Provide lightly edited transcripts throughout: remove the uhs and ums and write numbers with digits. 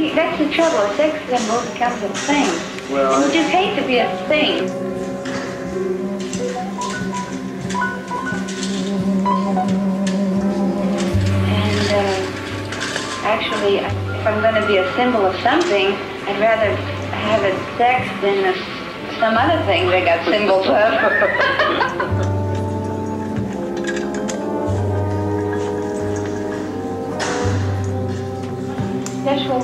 See, that's the trouble. A sex symbol becomes a thing. Well, and you just hate to be a thing. And actually, if I'm going to be a symbol of something, I'd rather have it sex than some other thing they got symbols of. Special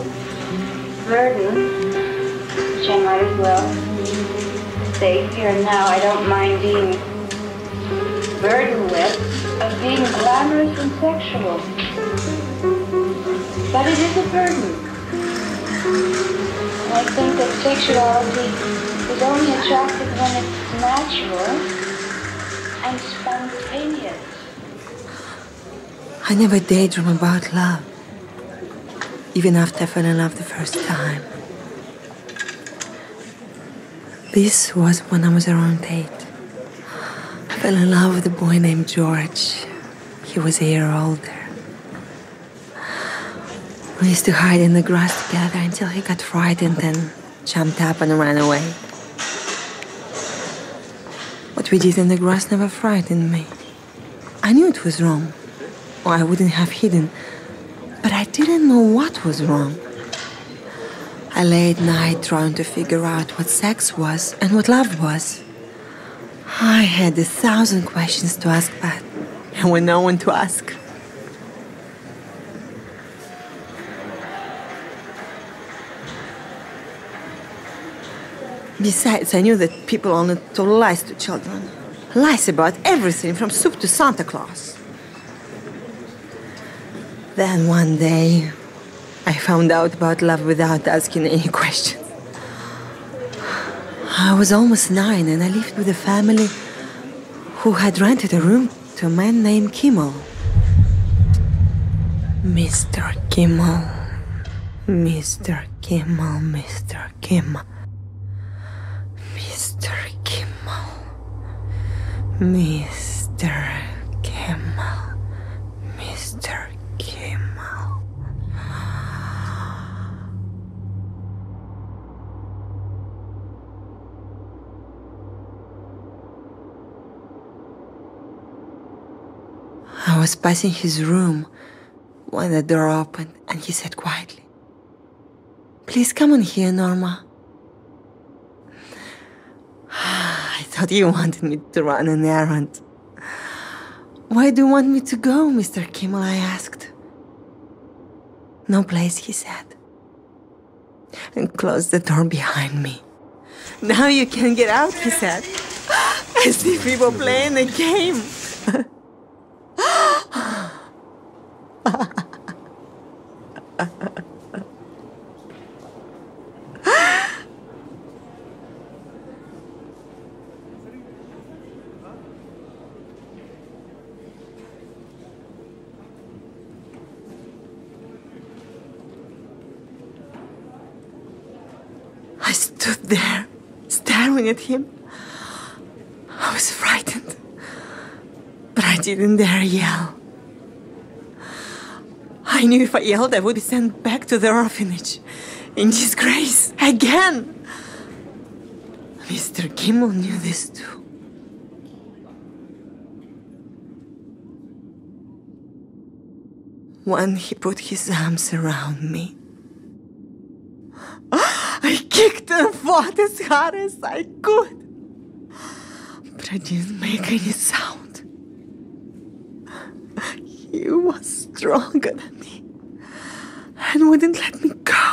burden, which I might as well say here and now, I don't mind being burdened with, of being glamorous and sexual. But it is a burden. And I think that sexuality is only attractive when it's natural and spontaneous. I never daydream about love. Even after I fell in love the first time. This was when I was around 8. I fell in love with a boy named George. He was a year older. We used to hide in the grass together until he got frightened and jumped up and ran away. What we did in the grass never frightened me. I knew it was wrong, or I wouldn't have hidden. But I didn't know what was wrong. I lay at night trying to figure out what sex was and what love was. I had 1,000 questions to ask Pat, and with no one to ask. Besides, I knew that people only told lies to children. Lies about everything from soup to Santa Claus. Then one day, I found out about love without asking any questions. I was almost 9 and I lived with a family who had rented a room to a man named Kimmel. Mr. Kimmel, Mr. Kimmel, Mr. Kimmel, Mr. Kimmel, Mr. Kimmel, Mr. Kimmel. I was passing his room when the door opened and he said quietly, "Please come in here, Norma." I thought you wanted me to run an errand. "Where do you want me to go, Mr. Kimmel?" I asked. "No place," he said, and closed the door behind me. "Now you can get out," he said, as if we were playing a game. I stood there, staring at him. I was frightened, but I didn't dare yell. I knew if I yelled, I would be sent back to the orphanage in disgrace again. Mr. Kimmel knew this too. When he put his arms around me, I kicked and fought as hard as I could, but I didn't make any sound. He was stronger than me and wouldn't let me go.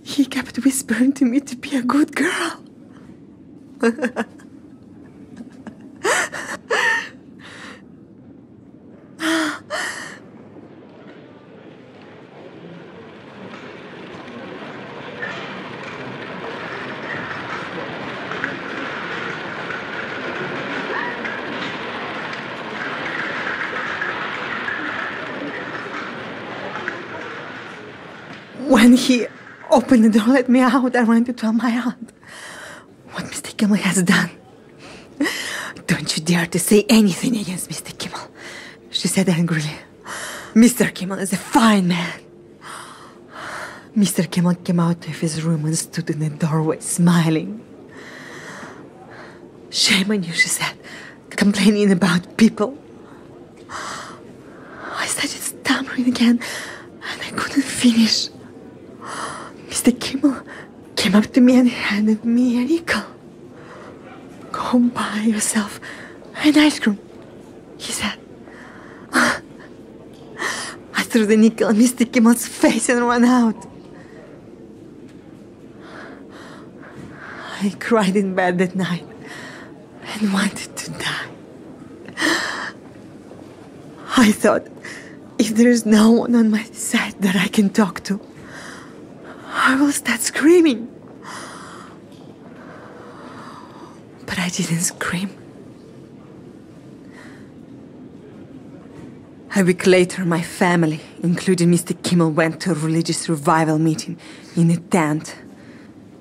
He kept whispering to me to be a good girl. When he opened the door and let me out, I ran to tell my aunt what Mr. Kimmel has done. "Don't you dare to say anything against Mr. Kimmel," she said angrily. "Mr. Kimmel is a fine man. Mr. Kimmel came out of his room and stood in the doorway, smiling. "Shame on you," she said, complaining about people. I started stammering again, and I couldn't finish. Mr. Kimmel came up to me and handed me a nickel. "Go buy yourself an ice cream," he said. I threw the nickel in Mr. Kimmel's face and ran out. I cried in bed that night and wanted to die. I thought, if there is no one on my side that I can talk to, I will start screaming. But I didn't scream. A week later, my family, including Mr. Kimmel, went to a religious revival meeting in a tent.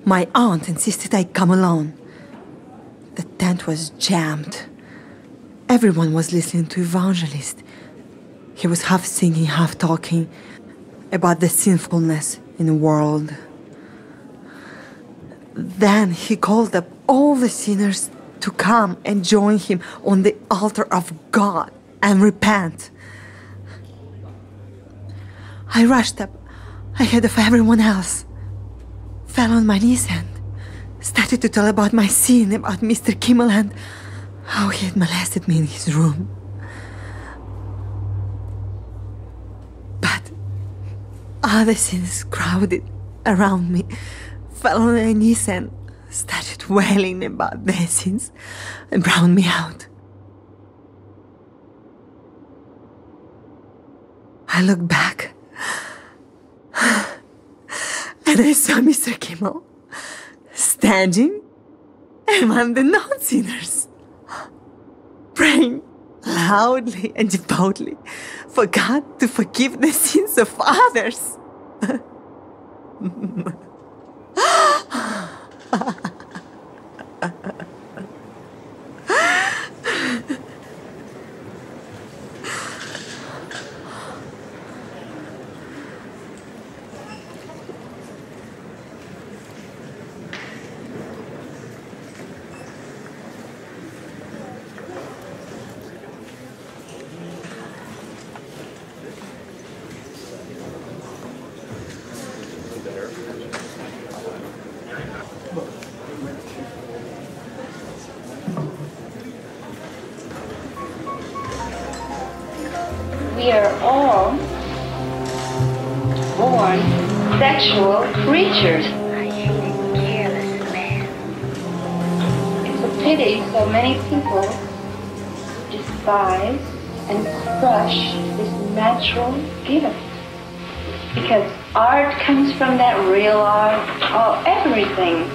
My aunt insisted I come alone. The tent was jammed. Everyone was listening to evangelist. He was half singing, half talking about the sinfulness in the world. Then he called up all the sinners to come and join him on the altar of God and repent. I rushed up ahead of everyone else, fell on my knees and started to tell about my sin, about Mr. Kimmel and how he had molested me in his room. But other sinners crowded around me, fell on their knees and started wailing about their sins and drowned me out. I looked back and I saw Mr. Kimmel standing among the non-sinners, praying loudly and devoutly for God to forgive the sins of others. We are all born sexual creatures. I hate a careless man. It's a pity so many people despise and crush this natural gift. Because art comes from that real art, everything